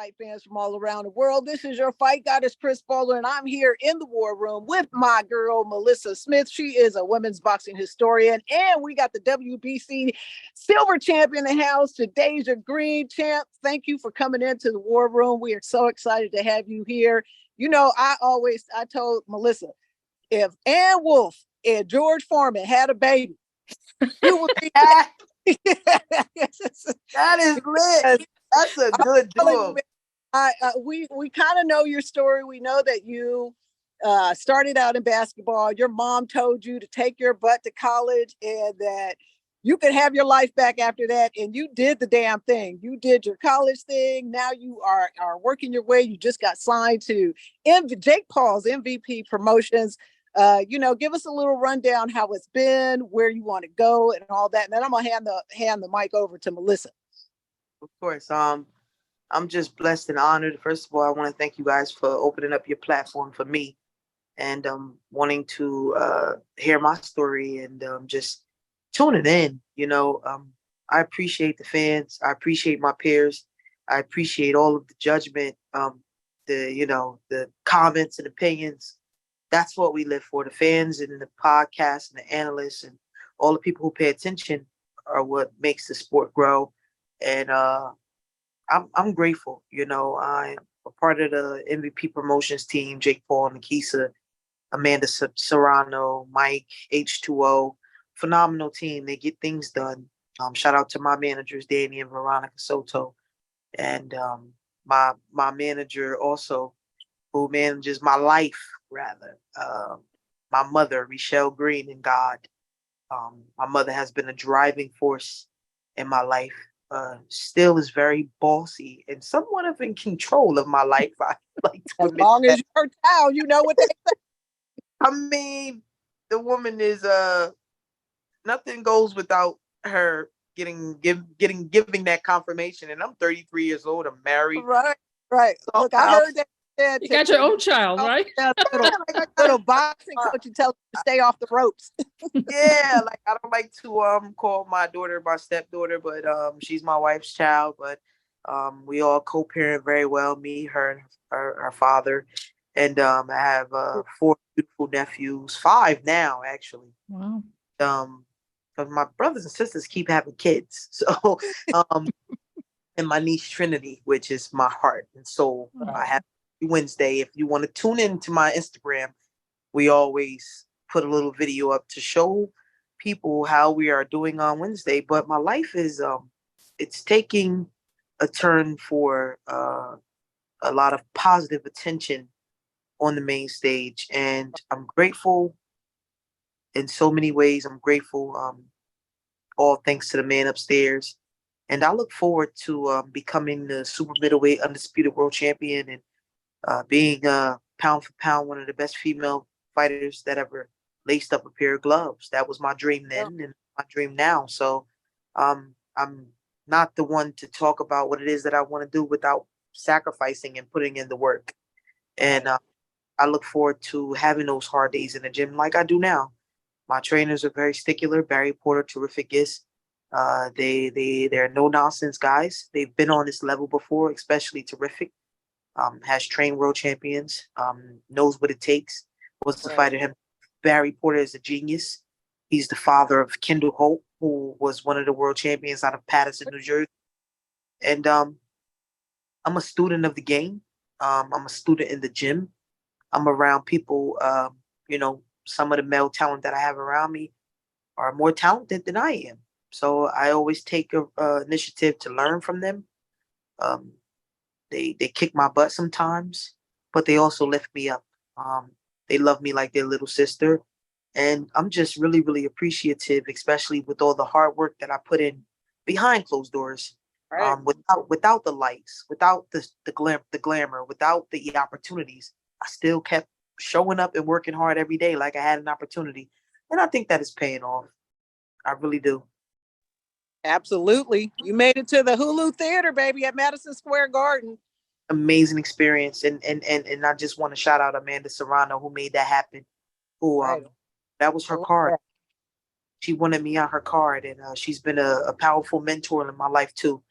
fight fans from all around the world. This is your fight goddess, Chris Bowler, and I'm here in the War Room with my girl, Malissa Smith. She is a women's boxing historian, and we got the WBC Silver Champ in the house, Shadasia Green. Champ, thank you for coming into the War Room. We are so excited to have you here. You know, I told Melissa, if Ann Wolfe and George Foreman had a baby, you would be that is lit. That's a good duo. We kind of know your story. We know that you started out in basketball. Your mom told you to take your butt to college and that you could have your life back after that. And you did the damn thing. You did your college thing. Now you are working your way. You just got signed to Jake Paul's MVP Promotions. Give us a little rundown how it's been, where you want to go, and all that. And then I'm gonna hand the mic over to Melissa. Of course. I'm just blessed and honored. First of all, I want to thank you guys for opening up your platform for me and wanting to hear my story and just tuning in. I appreciate the fans. I appreciate my peers. I appreciate all of the judgment, the comments and opinions. That's what we live for. The fans and the podcasts and the analysts and all the people who pay attention are what makes the sport grow. And I'm grateful. I'm a part of the MVP Promotions team, Jake Paul, Nikisa, Amanda Serrano, Mike, H2O. Phenomenal team. They get things done. Shout out to my managers, Danny and Veronica Soto. And my manager also, who manages my life, rather. My mother, Shhay Green, and God. My mother has been a driving force in my life. Still is very bossy and somewhat of in control of my life. I like to as long as you're down, you know what they say. I mean, the woman is nothing goes without her giving that confirmation. And I'm 33 years old. I'm married. Right. Look, I heard that. You got your own child, right? Little boxing coach and tell her to stay off the ropes. Yeah, like I don't like to call my daughter my stepdaughter, but she's my wife's child. But we all co-parent very well, me, her, and her father. And I have 4 beautiful nephews, 5 now actually. Wow. Because my brothers and sisters keep having kids. So and my niece Trinity, which is my heart and soul. I have Wednesday. If you want to tune into my Instagram, we always put a little video up to show people how we are doing on Wednesday. But my life is it's taking a turn for a lot of positive attention on the main stage, and I'm grateful in so many ways. I'm grateful, all thanks to the man upstairs, and I look forward to becoming the super middleweight undisputed world champion and being pound for pound one of the best female fighters that ever laced up a pair of gloves. That was my dream then and my dream now. So I'm not the one to talk about what it is that I want to do without sacrificing and putting in the work. And I look forward to having those hard days in the gym like I do now. My trainers are very stickler. Barry Porter, terrific guest. They're no nonsense guys. They've been on this level before, especially terrific. Has trained world champions, knows what it takes, wants to fight him. Barry Porter is a genius. He's the father of Kendall Holt, who was one of the world champions out of Paterson, New Jersey. And I'm a student of the game. I'm a student in the gym. I'm around people, some of the male talent that I have around me are more talented than I am. So I always take a initiative to learn from them. They kick my butt sometimes, but they also lift me up. They love me like their little sister. And I'm just really, really appreciative, especially with all the hard work that I put in behind closed doors. Right. Without the lights, without the glamour, without the opportunities, I still kept showing up and working hard every day like I had an opportunity. And I think that is paying off. I really do. Absolutely. You made it to the Hulu Theater, baby, at Madison Square Garden. Amazing experience. And I just want to shout out Amanda Serrano, who made that happen. Who that was her card. She wanted me on her card, and she's been a powerful mentor in my life too.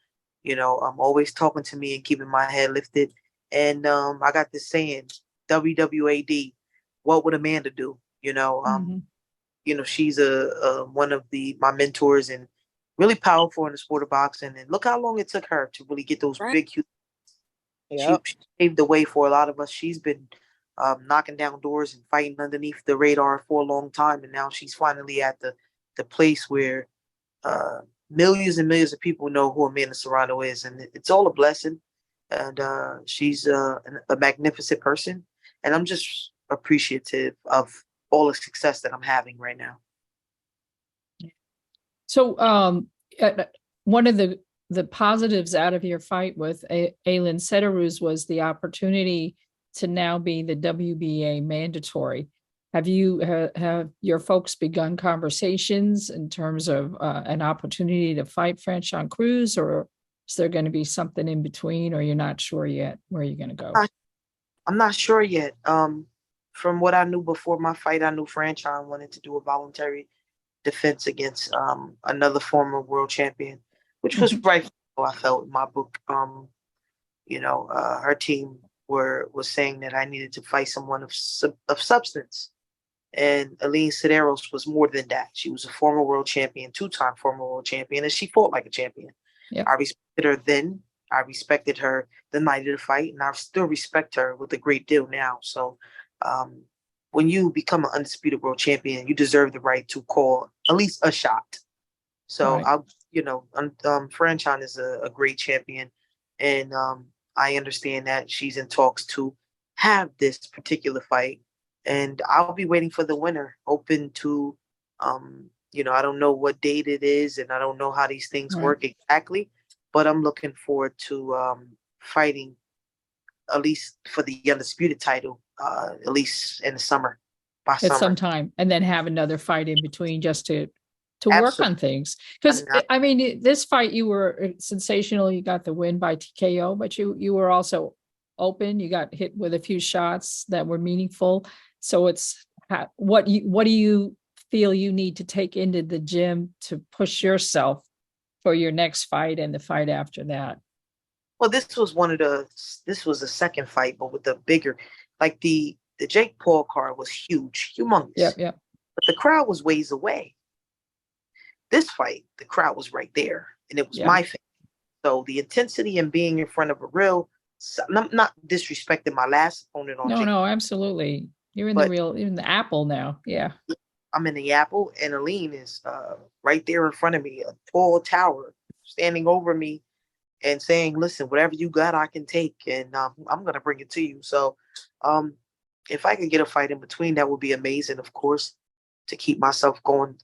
I'm always talking to me and keeping my head lifted. And I got this saying, WWAD, what would Amanda do? She's a one of my mentors and really powerful in the sport of boxing. And look how long it took her to really get those Right. big, huge. She paved the way for a lot of us. She's been knocking down doors and fighting underneath the radar for a long time, and now she's finally at the place where millions and millions of people know who Amanda Serrano is, and it's all a blessing. And she's a magnificent person, and I'm just appreciative of all the success that I'm having right now. So one of the positives out of your fight with Aylin Sederuz was the opportunity to now be the WBA mandatory. Have your folks begun conversations in terms of an opportunity to fight Franchon Cruz, or is there going to be something in between, or you're not sure yet where you're going to go? I'm not sure yet. From what I knew before my fight, I knew Franchon wanted to do a voluntary defense against another former world champion, which was right. I felt in my book. Her team was saying that I needed to fight someone of substance. And Aline Sederos was more than that. She was a former world champion, 2-time former world champion, and she fought like a champion. Yep. I respected her then. I respected her the night of the fight, and I still respect her with a great deal now. So when you become an undisputed world champion, you deserve the right to call at least a shot. So right. Franchon is a great champion, and I understand that she's in talks to have this particular fight. And I'll be waiting for the winner, open to, I don't know what date it is, and I don't know how these things work exactly, but I'm looking forward to fighting at least for the undisputed title, at least in the summer, at some time, and then have another fight in between just to work on things. Because I mean, this fight, you were sensational. You got the win by TKO, but you were also open. You got hit with a few shots that were meaningful. So it's what do you feel you need to take into the gym to push yourself for your next fight and the fight after that? Well, this was the second fight, but with the bigger, like the Jake Paul card was huge, humongous. Yeah. But the crowd was ways away. This fight, the crowd was right there, and it was my fight. So the intensity and being in front of a real, I'm not disrespecting my last opponent on Jake. No, absolutely. You're in the Apple now. Yeah. I'm in the Apple, and Aline is right there in front of me, a tall tower standing over me and saying, listen, whatever you got, I can take, and I'm going to bring it to you. So if I could get a fight in between, that would be amazing, of course, to keep myself going.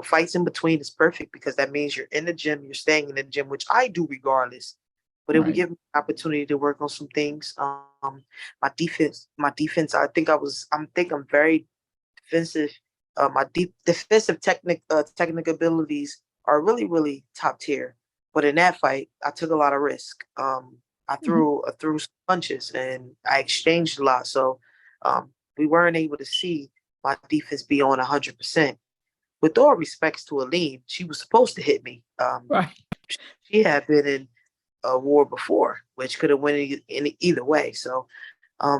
Fights in between is perfect because that means you're in the gym, you're staying in the gym, which I do regardless. But it would give me an opportunity to work on some things. My defense, I think I'm very defensive. My defensive technical abilities are really, really top tier. But in that fight, I took a lot of risk. I threw some punches and I exchanged a lot. So we weren't able to see my defense be on 100%. With all respects to Aline, she was supposed to hit me. She had been in a war before, which could have went in either way. So I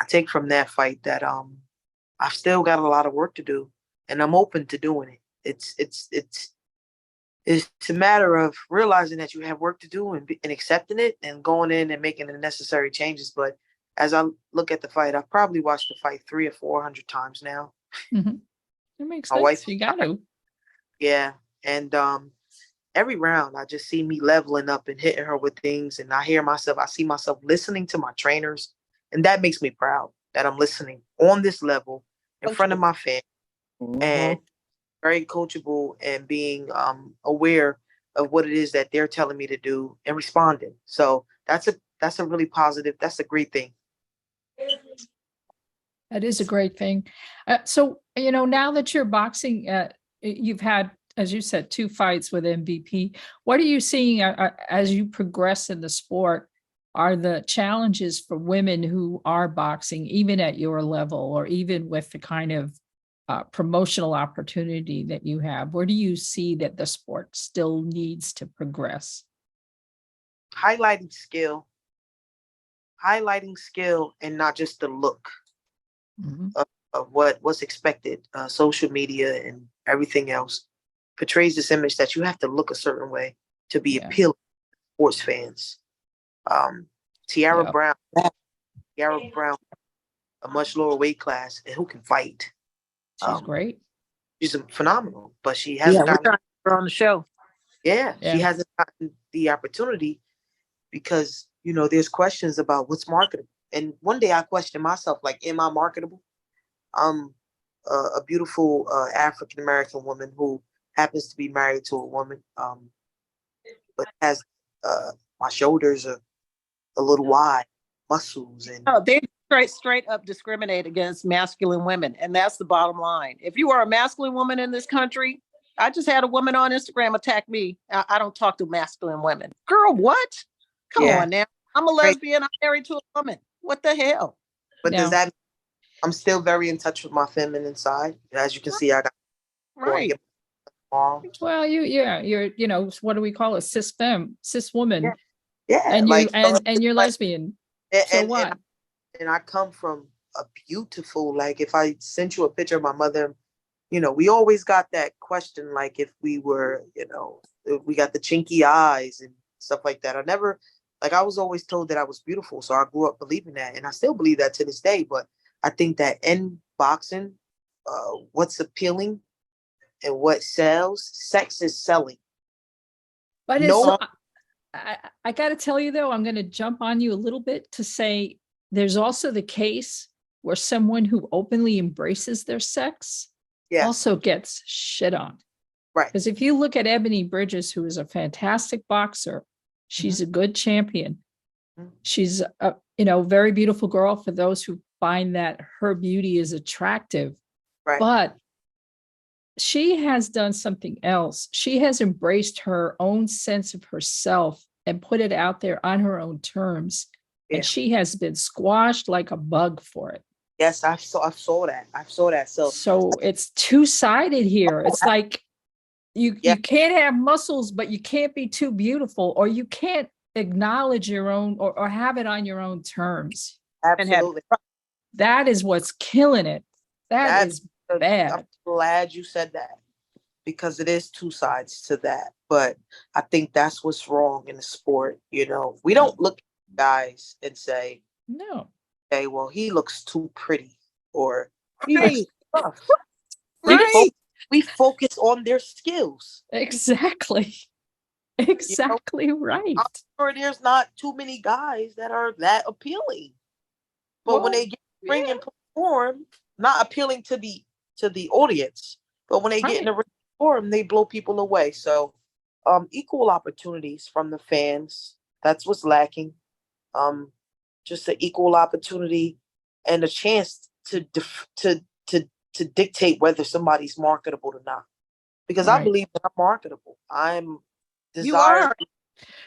take from that fight that I've still got a lot of work to do, and I'm open to doing it. It's a matter of realizing that you have work to do and accepting it and going in and making the necessary changes. But as I look at the fight, I've probably watched the fight 300 or 400 times now. Mm-hmm. It makes sense. My wife, you got to. Yeah. And every round, I just see me leveling up and hitting her with things. And I see myself listening to my trainers. And that makes me proud that I'm listening on this level in front of my fans and very coachable and being aware of what it is that they're telling me to do and responding. So that's a really positive, that's a great thing. That is a great thing. So, now that you're boxing, you've had, as you said, 2 fights with MVP. What are you seeing as you progress in the sport? Are the challenges for women who are boxing, even at your level, or even with the kind of promotional opportunity that you have? Where do you see that the sport still needs to progress? Highlighting skill, and not just the look Mhm. of what's expected. Social media and everything else portrays this image that you have to look a certain way to be Yeah. appealing to sports fans. Tiara Yeah. Brown, a much lower weight class, and who can fight. She's great. She's phenomenal, but she Yeah, hasn't we're gotten. trying to get her on the show. Yeah, she Yeah. hasn't gotten the opportunity because there's questions about what's marketable. And one day I questioned myself, like, am I marketable? I'm a beautiful African American woman who happens to be married to a woman, but has my shoulders are a little wide, muscles, and No, they straight up discriminate against masculine women, and that's the bottom line. If you are a masculine woman in this country, I just had a woman on Instagram attack me. I don't talk to masculine women. Girl, what? Come yeah. on now. I'm a lesbian. I'm married to a woman. What the hell? But does No. that? I'm still very in touch with my feminine side. As you can see, I got going to Right. get tomorrow. Well, you're, what do we call it? Cis woman. Yeah, And like and you're lesbian. So and, what? and I come from a beautiful, like, if I sent you a picture of my mother, we always got that question, like, if we were, if we got the chinky eyes and stuff like that. I was always told that I was beautiful. So I grew up believing that. And I still believe that to this day. But I think that in boxing, what's appealing and what sells, sex is selling. But No, I got to tell you, though, I'm going to jump on you a little bit to say there's also the case where someone who openly embraces their sex yes, also gets shit on. right. Because if you look at Ebony Bridges, who is a fantastic boxer, she's a good champion. Mhm. She's a very beautiful girl for those who find that her beauty is attractive. Right. But she has done something else. She has embraced her own sense of herself and put it out there on her own terms. Yeah. And she has been squashed like a bug for it. Yes, I saw that. I saw that. So it's two-sided here. It's like you can't have muscles, but you can't be too beautiful, or you can't acknowledge your own or have it on your own terms. Absolutely. That is what's killing it. That is bad. I'm glad you said that, because it is two sides to that. But I think that's what's wrong in the sport. We don't look at guys and say, no, okay, well, he looks too pretty, or he Right. looks tough. Right. We focus on their skills. exactly. Exactly right. I'm sure there's not too many guys that are that appealing. But when they get in the ring and perform, not appealing to the audience, but when they get in the ring and perform, they blow people away. So equal opportunities from the fans. That's what's lacking. Just an equal opportunity and a chance to dictate whether somebody's marketable or not. Because I believe that I'm marketable. I'm desired. You are.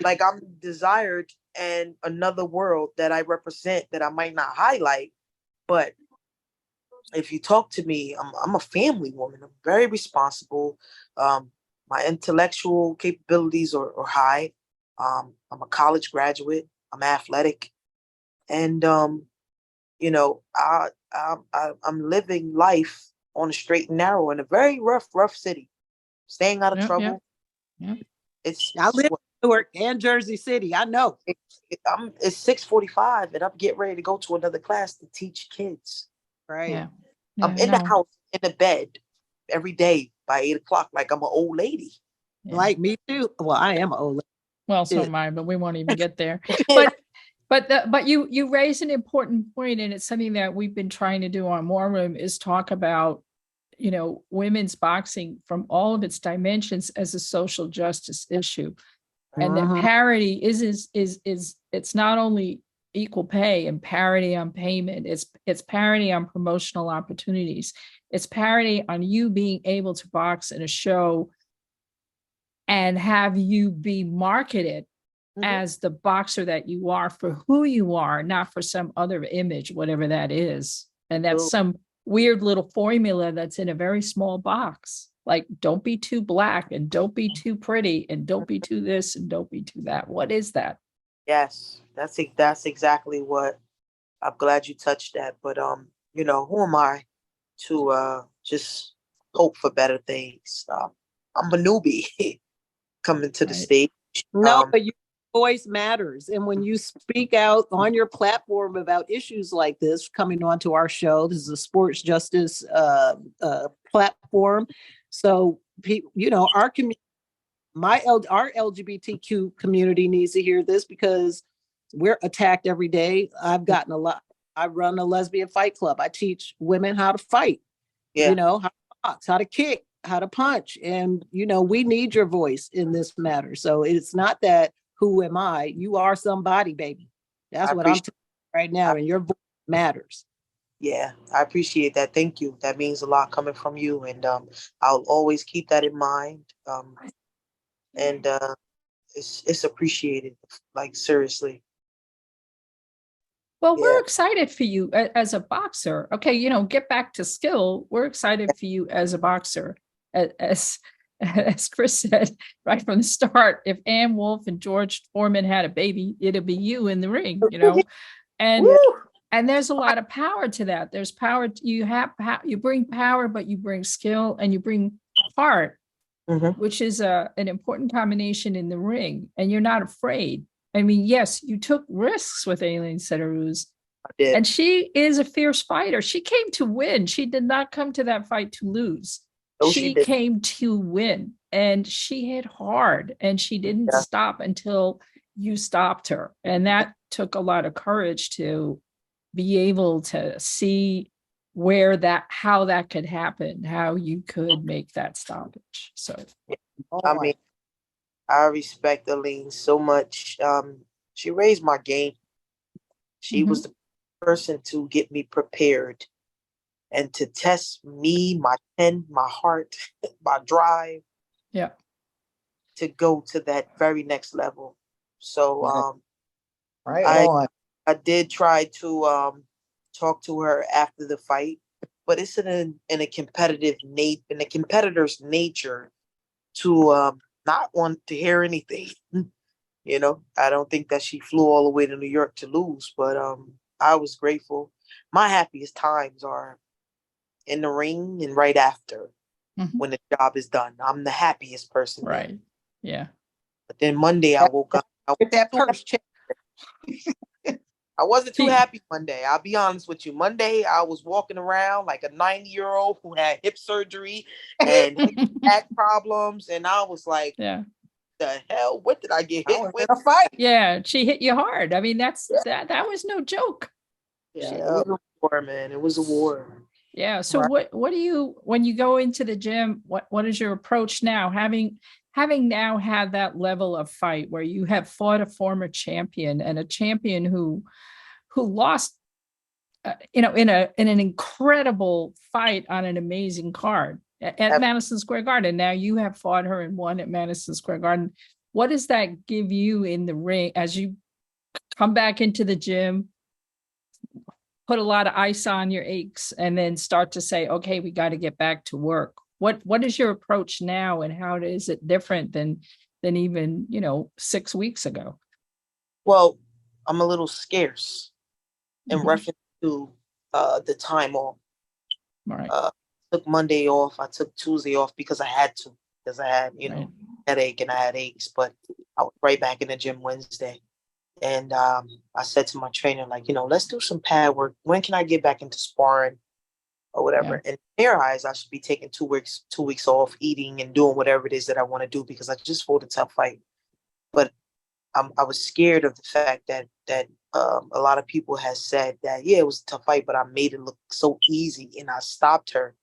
Like, I'm desired in another world that I represent that I might not highlight. But if you talk to me, I'm a family woman. I'm very responsible. My intellectual capabilities are high. I'm a college graduate. I'm athletic. And I'm living life on a straight and narrow in a very rough city, staying out of trouble. Yeah. I live in Newark and Jersey City. I know. It's 6:45 and I'm getting ready to go to another class to teach kids. Right. Yeah. I'm in the house, in the bed every day by 8:00, like I'm an old lady. Yeah. Like me too. Well, I am an old lady. Well, so am I, but we won't even get there. But you raise an important point, and it's something that we've been trying to do on WAAR Room, is talk about, women's boxing from all of its dimensions as a social justice issue. And that parity is it's not only equal pay and parity on payment, it's parity on promotional opportunities. It's parity on you being able to box in a show and have you be marketed as the boxer that you are for who you are, not for some other image, whatever that is. And that's some weird little formula that's in a very small box. Like, don't be too black and don't be too pretty and don't be too this and don't be too that. What is that? Yes, that's exactly what. I'm glad you touched that. But who am I to just hope for better things? I'm a newbie coming to the Right. stage. No, but your voice matters. And when you speak out on your platform about issues like this, coming onto our show, this is a sports justice platform. So, our community, our LGBTQ community needs to hear this because we're attacked every day. I've gotten a lot. I run a lesbian fight club. I teach women how to fight, Yeah, how to box, how to kick, how to punch. And, we need your voice in this matter. So it's not that who am I? You are somebody, baby. That's I what I'm appreciate. telling you right now. And your voice matters. Yeah, I appreciate that. Thank you. That means a lot coming from you, and I'll always keep that in mind. And it's appreciated. Like, seriously. Well, Yeah. we're excited for you as a boxer. Okay, get back to skill. We're excited for you as a boxer. As Chris said right from the start, if Ann Wolfe and George Foreman had a baby, it'd be you in the ring, And Woo! and there's a lot of power to that. There's power. You bring power, but you bring skill and you bring heart, which is an important combination in the ring. And you're not afraid. I mean, yes, you took risks with Aileen Sedaruz, and she is a fierce fighter. She came to win. She did not come to that fight to lose. No, She came to win, and she hit hard, and she didn't stop until you stopped her. And that took a lot of courage to be able to see how that could happen, how you could make that stoppage. So, I mean, I respect Aline so much. She raised my game. She was the person to get me prepared and to test me, my pen, my heart, my drive. Yeah. To go to that very next level. So I did try to talk to her after the fight, but it's in a competitor's nature to not want to hear anything. I don't think that she flew all the way to New York to lose, but I was grateful. My happiest times are in the ring and right after when the job is done. I'm the happiest person. Right. There. Yeah. But then Monday I woke up. Get that purse check. I wasn't too happy Monday. I'll be honest with you. Monday, I was walking around like a 90-year-old who had hip surgery and back problems. And I was like, the hell? What did I get hit with? A fight. Yeah, she hit you hard. I mean, that was no joke. Yeah, it was a war, man. It was a war. Yeah. So what do you, when you go into the gym, what is your approach now? Having now had that level of fight where you have fought a former champion and a champion who lost, in an incredible fight on an amazing card at Madison Square Garden. Now you have fought her and won at Madison Square Garden. What does that give you in the ring as you come back into the gym, put a lot of ice on your aches, and then start to say, okay, we got to get back to work? What is your approach now, and how is it different than even 6 weeks ago? Well, I'm a little scarce in reference to the time off. Right. Took Monday off. I took Tuesday off because I had to, because I had headache and I had aches. But I was right back in the gym Wednesday, and I said to my trainer, like, let's do some pad work. When can I get back into sparring or whatever? And in their eyes, I should be taking 2 weeks off, eating and doing whatever it is that I want to do because I just fought a tough fight. But I was scared of the fact that a lot of people had said that, it was a tough fight, but I made it look so easy and I stopped her.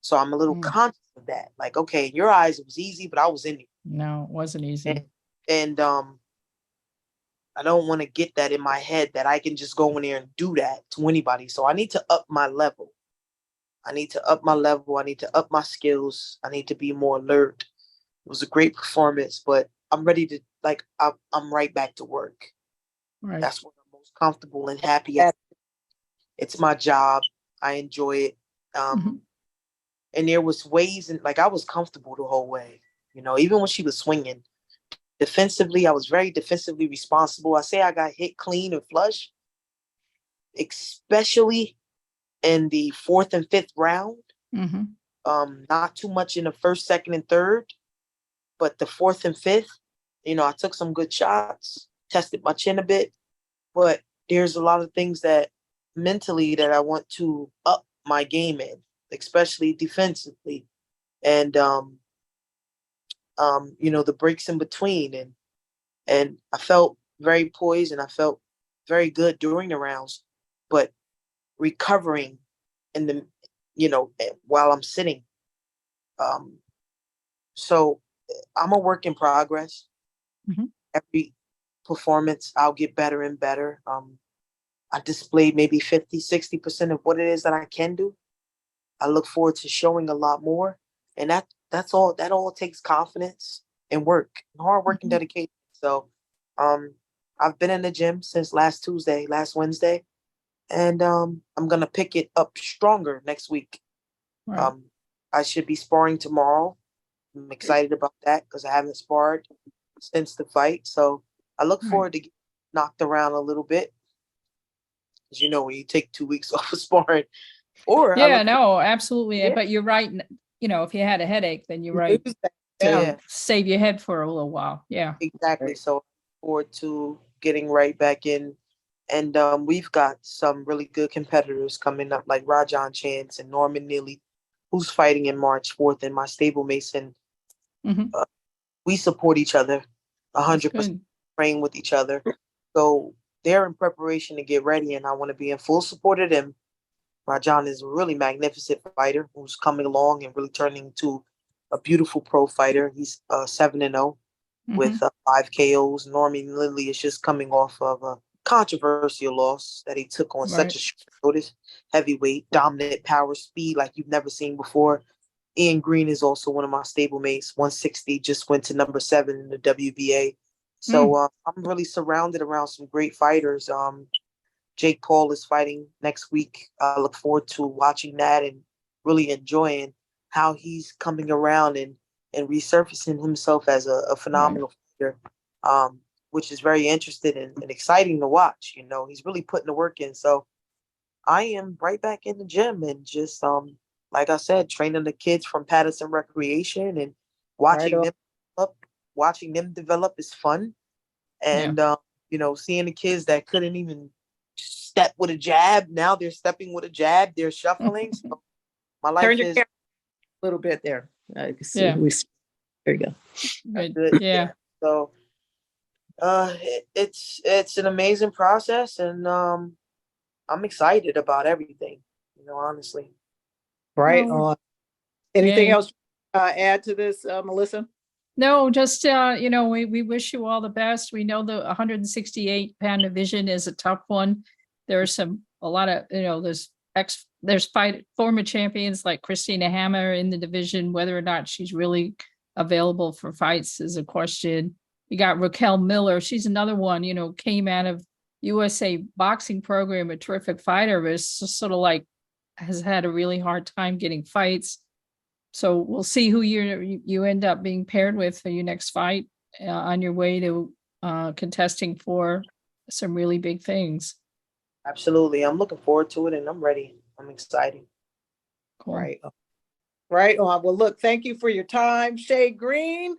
So I'm a little conscious of that. Like, okay, in your eyes, it was easy, but I was in it. No, it wasn't easy. And I don't want to get that in my head that I can just go in there and do that to anybody. So I need to up my level. I need to up my skills. I need to be more alert. It was a great performance, but I'm ready to, I'm right back to work. Right. That's what I'm most comfortable and happy at. It's my job. I enjoy it. Mhm. And there was ways, and like I was comfortable the whole way, even when she was swinging. Defensively, I was very defensively responsible. I say I got hit clean and flush, especially in the fourth and fifth round. Mhm. Not too much in the first, second, and third, but the fourth and fifth, I took some good shots, tested my chin a bit, but there's a lot of things that mentally that I want to up my game in, especially defensively. And the breaks in between, and I felt very poised and I felt very good during the rounds, but recovering in the while I'm sitting. So I'm a work in progress. Mhm. Every performance I'll get better and better. I displayed maybe 50-60% of what it is that I can do. I look forward to showing a lot more, and that's all. That all takes confidence and work, and hard work and Mhm. dedication. So, I've been in the gym since last Wednesday, and I'm gonna pick it up stronger next week. Right. Um, I should be sparring tomorrow. I'm excited about that because I haven't sparred since the fight. So I look Right. forward to getting knocked around a little bit. As you know, when you take 2 weeks off of sparring, or I Yeah, look no, absolutely. Yeah. But you're right. If you had a headache, then you're right Lose that. to Yeah. save your head for a little while. Yeah. exactly. Right. So I look forward to getting right back in. And we've got some really good competitors coming up, like Rajan Chance and Norman Neely, who's fighting in March 4th, and my stablemate. And Mhm. we support each other That's 100%, good. train with each other. So they're in preparation to get ready, and I want to be in full support of them. Rajan is a really magnificent fighter who's coming along and really turning into a beautiful pro fighter. He's 7-0 with Mhm. 5 KOs. Norman Lilly is just coming off of a controversial loss that he took on such Right. a short notice. Heavyweight, dominant power, speed like you've never seen before. Ian Green is also one of my stablemates. 160 just went to number 7 in the WBA. So Mm. I'm really surrounded around some great fighters. Jake Paul is fighting next week. I look forward to watching that and really enjoying how he's coming around and resurfacing himself as a Right. phenomenal fighter, which is very interesting and exciting to watch. He's really putting the work in. So I am right back in the gym and just like I said, training the kids from Patterson Recreation and Right watching on. them up, watching them develop is fun. Yeah. And seeing the kids that couldn't even step with a jab, now they're stepping with a jab, they're shuffling. So my Turn life your is camera a little bit there. I can see. Yeah. There you go. Good. good. Yeah. So it's an amazing process, and I'm excited about everything, honestly. Right Oh, on. Anything yay. else add to this, Melissa? No, just we wish you all the best. We know the 168-pound division is a tough one. There's a lot of there's former champions like Christina Hammer in the division. Whether or not she's really available for fights is a question. You got Raquel Miller. She's another one. Came out of USA boxing program, a terrific fighter, but it's just sort of like has had a really hard time getting fights. So we'll see who you end up being paired with for your next fight on your way to contesting for some really big things. Absolutely. I'm looking forward to it, and I'm ready. I'm excited. Cool. Right. Right on. Well, look, thank you for your time, Shay Green,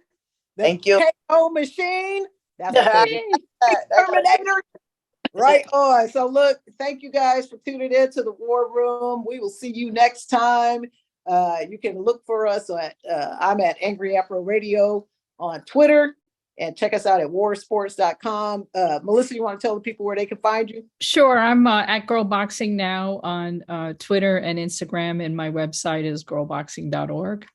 the Thank you. KO machine. That's what they Yay. Terminator. Right on. So look, thank you guys for tuning in to the WAAR Room. We will see you next time. You can look for us at I'm at Angry Afro Radio on Twitter, and check us out at warsports.com. Melissa, you want to tell the people where they can find you? Sure. I'm at Girl Boxing now on Twitter and Instagram, and my website is girlboxing.org.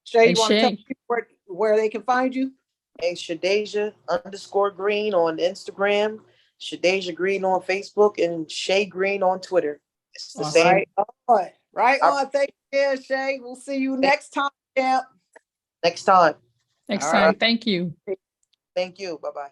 Shay, And you want to tell Shay, people where they can find you? Hey, Shadasia_Green on Instagram, Shadasia Green on Facebook, and Shay Green on Twitter. It's the awesome. same. Right on. Right All on. Thank you, Shay. We'll see you right. next time, champ. Next time. Next All time. right. Thank you. Thank you. Bye-bye.